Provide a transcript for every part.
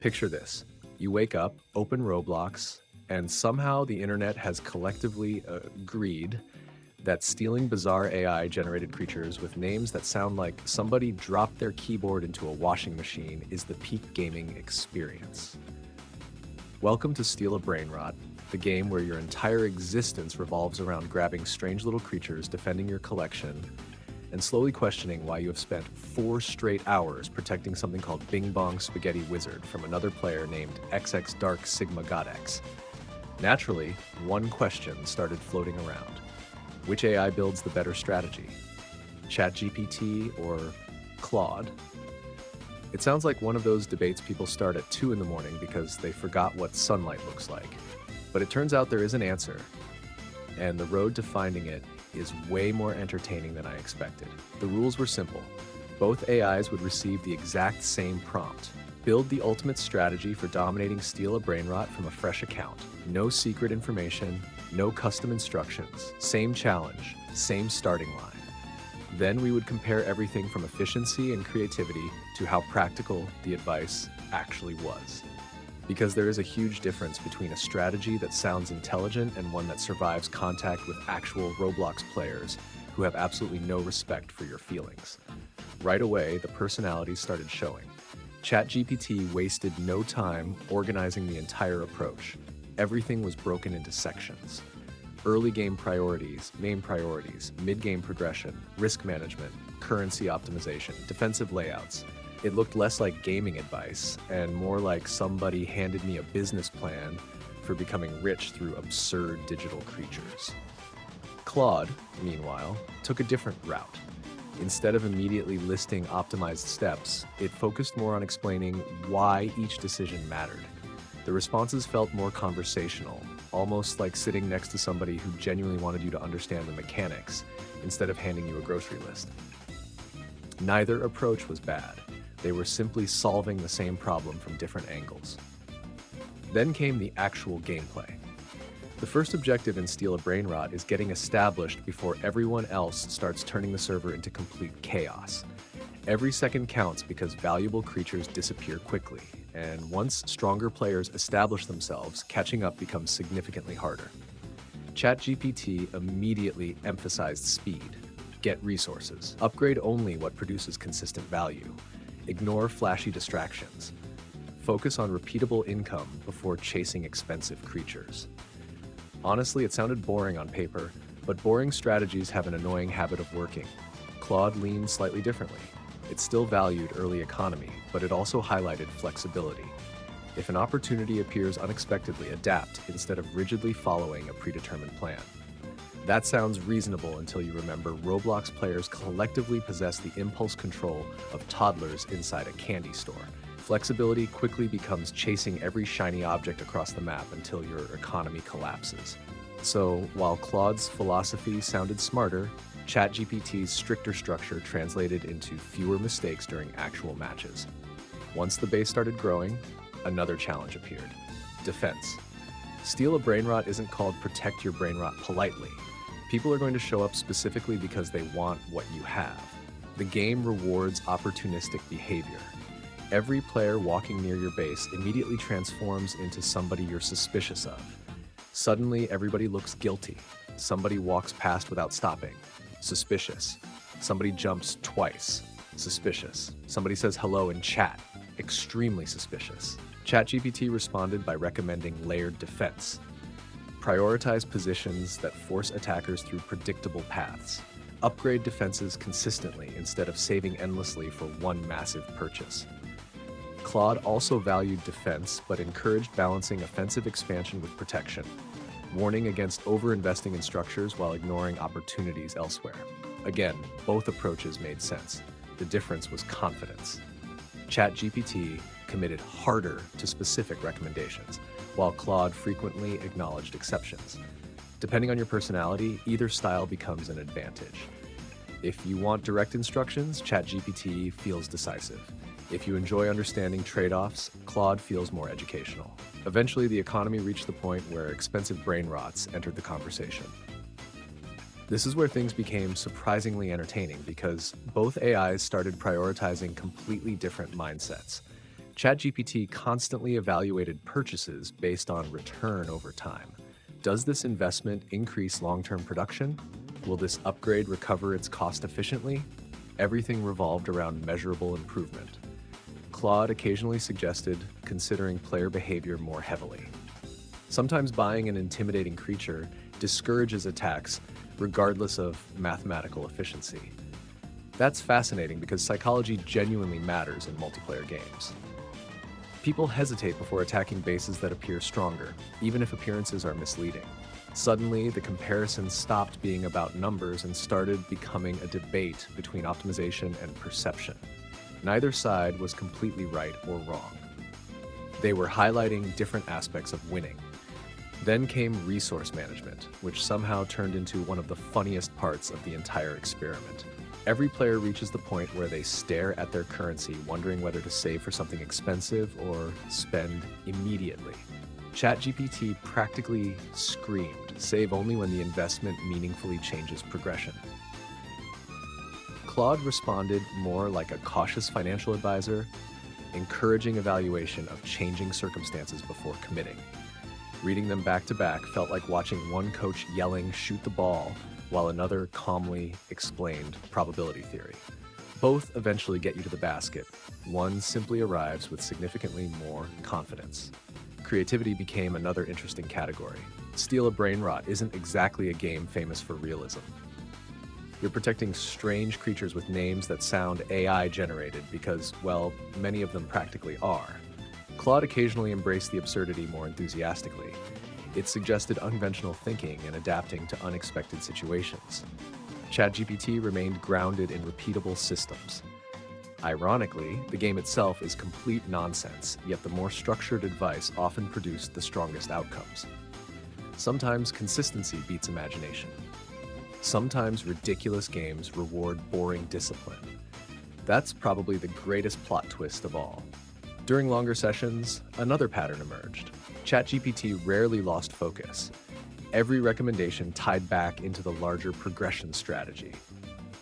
Picture this. You wake up, open Roblox, and somehow the internet has collectively agreed that stealing bizarre AI-generated creatures with names that sound like somebody dropped their keyboard into a washing machine is the peak gaming experience. Welcome to Steal a Brainrot, the game where your entire existence revolves around grabbing strange little creatures, defending your collection, and slowly questioning why you have spent 4 straight hours protecting something called Bing Bong Spaghetti Wizard from another player named XX Dark Sigma Godex. Naturally, one question started floating around. Which AI builds the better strategy? ChatGPT or Claude? It sounds like one of those debates people start at 2 in the morning because they forgot what sunlight looks like. But it turns out there is an answer, and the road to finding it is way more entertaining than I expected. The rules were simple. Both AIs would receive the exact same prompt. Build the ultimate strategy for dominating Steal a Brainrot from a fresh account. No secret information, no custom instructions. Same challenge, same starting line. Then we would compare everything from efficiency and creativity to how practical the advice actually was. Because there is a huge difference between a strategy that sounds intelligent and one that survives contact with actual Roblox players who have absolutely no respect for your feelings. Right away, the personalities started showing. ChatGPT wasted no time organizing the entire approach. Everything was broken into sections. Early game priorities, main priorities, mid-game progression, risk management, currency optimization, defensive layouts. It looked less like gaming advice and more like somebody handed me a business plan for becoming rich through absurd digital creatures. Claude, meanwhile, took a different route. Instead of immediately listing optimized steps, it focused more on explaining why each decision mattered. The responses felt more conversational, almost like sitting next to somebody who genuinely wanted you to understand the mechanics instead of handing you a grocery list. Neither approach was bad. They were simply solving the same problem from different angles. Then came the actual gameplay. The first objective in Steal a Brainrot is getting established before everyone else starts turning the server into complete chaos. Every second counts because valuable creatures disappear quickly, and once stronger players establish themselves, catching up becomes significantly harder. ChatGPT immediately emphasized speed. Get resources. Upgrade only what produces consistent value. Ignore flashy distractions. Focus on repeatable income before chasing expensive creatures. Honestly, it sounded boring on paper, but boring strategies have an annoying habit of working. Claude leaned slightly differently. It still valued early economy, but it also highlighted flexibility. If an opportunity appears unexpectedly, adapt instead of rigidly following a predetermined plan. That sounds reasonable until you remember Roblox players collectively possess the impulse control of toddlers inside a candy store. Flexibility quickly becomes chasing every shiny object across the map until your economy collapses. So, while Claude's philosophy sounded smarter, ChatGPT's stricter structure translated into fewer mistakes during actual matches. Once the base started growing, another challenge appeared: defense. Steal a Brainrot isn't called protect your Brainrot politely. People are going to show up specifically because they want what you have. The game rewards opportunistic behavior. Every player walking near your base immediately transforms into somebody you're suspicious of. Suddenly, everybody looks guilty. Somebody walks past without stopping. Suspicious. Somebody jumps twice. Suspicious. Somebody says hello in chat. Extremely suspicious. ChatGPT responded by recommending layered defense. Prioritize positions that force attackers through predictable paths. Upgrade defenses consistently instead of saving endlessly for one massive purchase. Claude also valued defense, but encouraged balancing offensive expansion with protection, warning against over-investing in structures while ignoring opportunities elsewhere. Again, both approaches made sense. The difference was confidence. ChatGPT committed harder to specific recommendations, while Claude frequently acknowledged exceptions. Depending on your personality, either style becomes an advantage. If you want direct instructions, ChatGPT feels decisive. If you enjoy understanding trade-offs, Claude feels more educational. Eventually, the economy reached the point where expensive brainrots entered the conversation. This is where things became surprisingly entertaining because both AIs started prioritizing completely different mindsets. ChatGPT constantly evaluated purchases based on return over time. Does this investment increase long-term production? Will this upgrade recover its cost efficiently? Everything revolved around measurable improvement. Claude occasionally suggested considering player behavior more heavily. Sometimes buying an intimidating creature discourages attacks regardless of mathematical efficiency. That's fascinating because psychology genuinely matters in multiplayer games. People hesitate before attacking bases that appear stronger, even if appearances are misleading. Suddenly, the comparison stopped being about numbers and started becoming a debate between optimization and perception. Neither side was completely right or wrong. They were highlighting different aspects of winning. Then came resource management, which somehow turned into one of the funniest parts of the entire experiment. Every player reaches the point where they stare at their currency, wondering whether to save for something expensive or spend immediately. ChatGPT practically screamed, save only when the investment meaningfully changes progression. Claude responded more like a cautious financial advisor, encouraging evaluation of changing circumstances before committing. Reading them back to back felt like watching one coach yelling, "Shoot the ball," while another calmly explained probability theory. Both eventually get you to the basket. One simply arrives with significantly more confidence. Creativity became another interesting category. Steal a Brainrot isn't exactly a game famous for realism. You're protecting strange creatures with names that sound AI generated because, well, many of them practically are. Claude occasionally embraced the absurdity more enthusiastically. It suggested unconventional thinking and adapting to unexpected situations. ChatGPT remained grounded in repeatable systems. Ironically, the game itself is complete nonsense, yet the more structured advice often produced the strongest outcomes. Sometimes consistency beats imagination. Sometimes ridiculous games reward boring discipline. That's probably the greatest plot twist of all. During longer sessions, another pattern emerged. ChatGPT rarely lost focus. Every recommendation tied back into the larger progression strategy.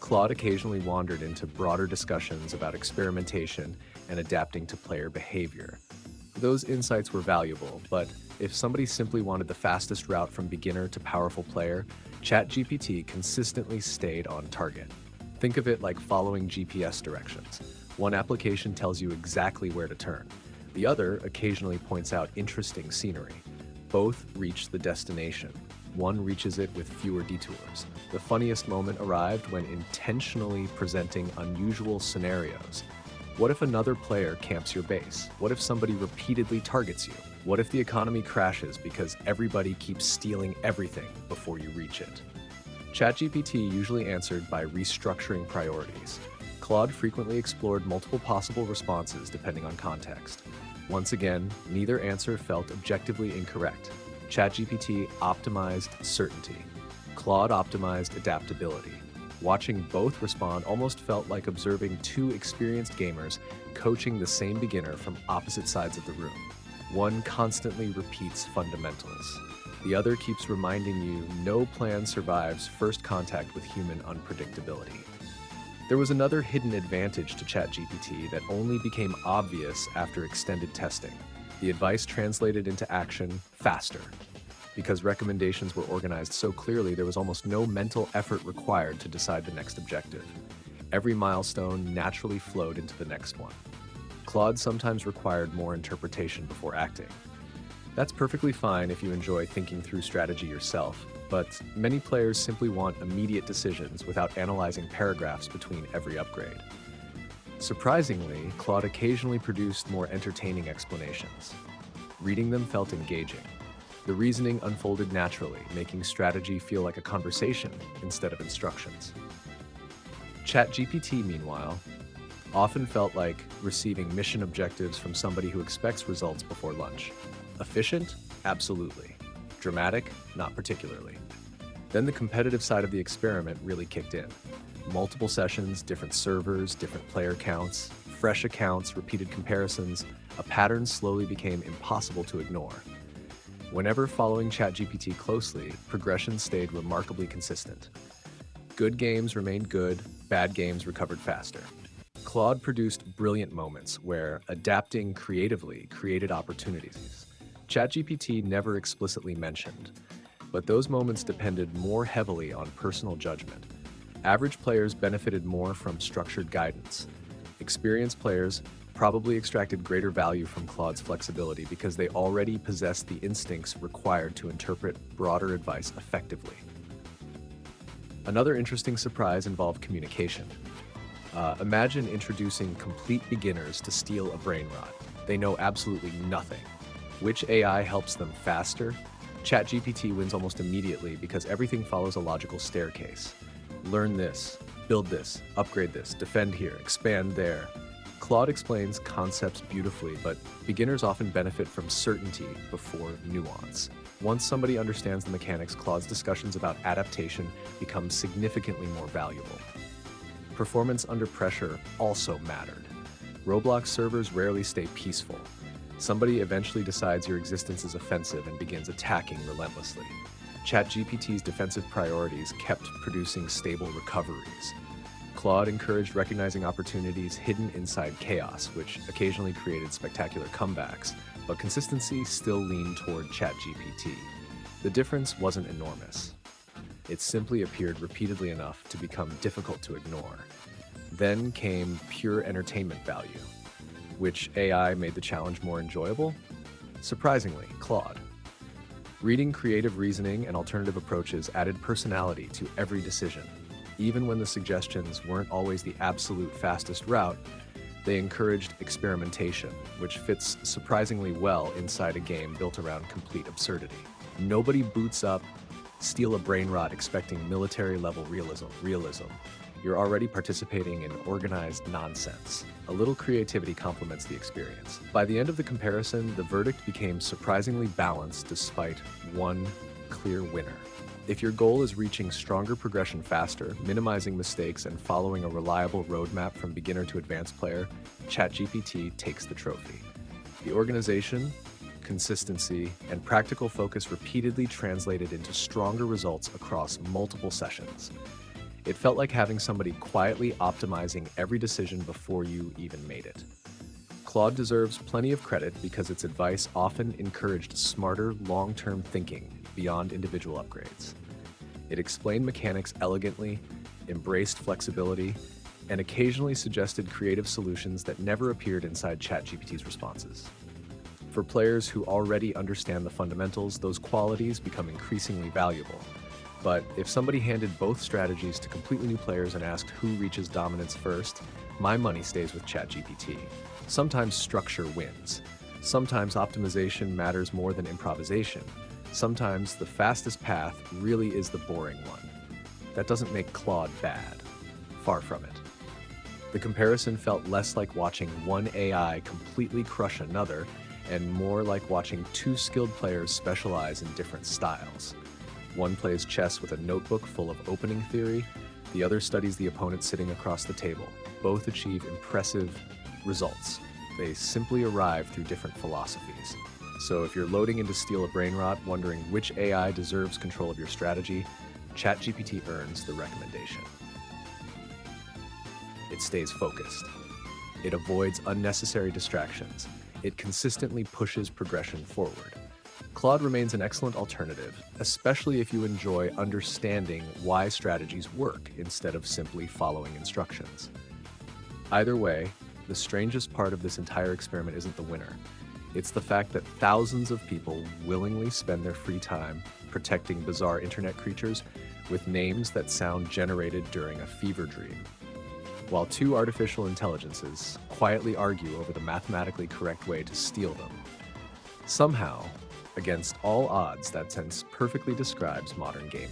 Claude occasionally wandered into broader discussions about experimentation and adapting to player behavior. Those insights were valuable, but if somebody simply wanted the fastest route from beginner to powerful player, ChatGPT consistently stayed on target. Think of it like following GPS directions. One application tells you exactly where to turn. The other occasionally points out interesting scenery. Both reach the destination. One reaches it with fewer detours. The funniest moment arrived when intentionally presenting unusual scenarios. What if another player camps your base? What if somebody repeatedly targets you? What if the economy crashes because everybody keeps stealing everything before you reach it? ChatGPT usually answered by restructuring priorities. Claude frequently explored multiple possible responses depending on context. Once again, neither answer felt objectively incorrect. ChatGPT optimized certainty. Claude optimized adaptability. Watching both respond almost felt like observing two experienced gamers coaching the same beginner from opposite sides of the room. One constantly repeats fundamentals. The other keeps reminding you no plan survives first contact with human unpredictability. There was another hidden advantage to ChatGPT that only became obvious after extended testing. The advice translated into action faster. Because recommendations were organized so clearly, there was almost no mental effort required to decide the next objective. Every milestone naturally flowed into the next one. Claude sometimes required more interpretation before acting. That's perfectly fine if you enjoy thinking through strategy yourself, but many players simply want immediate decisions without analyzing paragraphs between every upgrade. Surprisingly, Claude occasionally produced more entertaining explanations. Reading them felt engaging. The reasoning unfolded naturally, making strategy feel like a conversation instead of instructions. ChatGPT, meanwhile, often felt like receiving mission objectives from somebody who expects results before lunch. Efficient? Absolutely. Dramatic? Not particularly. Then the competitive side of the experiment really kicked in. Multiple sessions, different servers, different player counts, fresh accounts, repeated comparisons, a pattern slowly became impossible to ignore. Whenever following ChatGPT closely, progression stayed remarkably consistent. Good games remained good, bad games recovered faster. Claude produced brilliant moments where adapting creatively created opportunities. ChatGPT never explicitly mentioned, but those moments depended more heavily on personal judgment. Average players benefited more from structured guidance. Experienced players probably extracted greater value from Claude's flexibility because they already possessed the instincts required to interpret broader advice effectively. Another interesting surprise involved communication. Imagine introducing complete beginners to steal a Brainrot. They know absolutely nothing. Which AI helps them faster? ChatGPT wins almost immediately because everything follows a logical staircase. Learn this, build this, upgrade this, defend here, expand there. Claude explains concepts beautifully, but beginners often benefit from certainty before nuance. Once somebody understands the mechanics, Claude's discussions about adaptation become significantly more valuable. Performance under pressure also mattered. Roblox servers rarely stay peaceful. Somebody eventually decides your existence is offensive and begins attacking relentlessly. ChatGPT's defensive priorities kept producing stable recoveries. Claude encouraged recognizing opportunities hidden inside chaos, which occasionally created spectacular comebacks, but consistency still leaned toward ChatGPT. The difference wasn't enormous. It simply appeared repeatedly enough to become difficult to ignore. Then came pure entertainment value. Which AI made the challenge more enjoyable? Surprisingly, Claude. Reading creative reasoning and alternative approaches added personality to every decision. Even when the suggestions weren't always the absolute fastest route, they encouraged experimentation, which fits surprisingly well inside a game built around complete absurdity. Nobody boots up Steal a Brainrot expecting military-level realism. You're already participating in organized nonsense. A little creativity complements the experience. By the end of the comparison, the verdict became surprisingly balanced despite one clear winner. If your goal is reaching stronger progression faster, minimizing mistakes, and following a reliable roadmap from beginner to advanced player, ChatGPT takes the trophy. The organization, consistency, and practical focus repeatedly translated into stronger results across multiple sessions. It felt like having somebody quietly optimizing every decision before you even made it. Claude deserves plenty of credit because its advice often encouraged smarter, long-term thinking beyond individual upgrades. It explained mechanics elegantly, embraced flexibility, and occasionally suggested creative solutions that never appeared inside ChatGPT's responses. For players who already understand the fundamentals, those qualities become increasingly valuable. But if somebody handed both strategies to completely new players and asked who reaches dominance first, my money stays with ChatGPT. Sometimes structure wins. Sometimes optimization matters more than improvisation. Sometimes the fastest path really is the boring one. That doesn't make Claude bad. Far from it. The comparison felt less like watching one AI completely crush another and more like watching two skilled players specialize in different styles. One plays chess with a notebook full of opening theory, the other studies the opponent sitting across the table. Both achieve impressive results. They simply arrive through different philosophies. So if you're loading into Steal a Brainrot, wondering which AI deserves control of your strategy, ChatGPT earns the recommendation. It stays focused. It avoids unnecessary distractions. It consistently pushes progression forward. Claude remains an excellent alternative, especially if you enjoy understanding why strategies work instead of simply following instructions. Either way, the strangest part of this entire experiment isn't the winner. It's the fact that thousands of people willingly spend their free time protecting bizarre internet creatures with names that sound generated during a fever dream, while two artificial intelligences quietly argue over the mathematically correct way to steal them. Somehow, against all odds, that sentence perfectly describes modern gaming.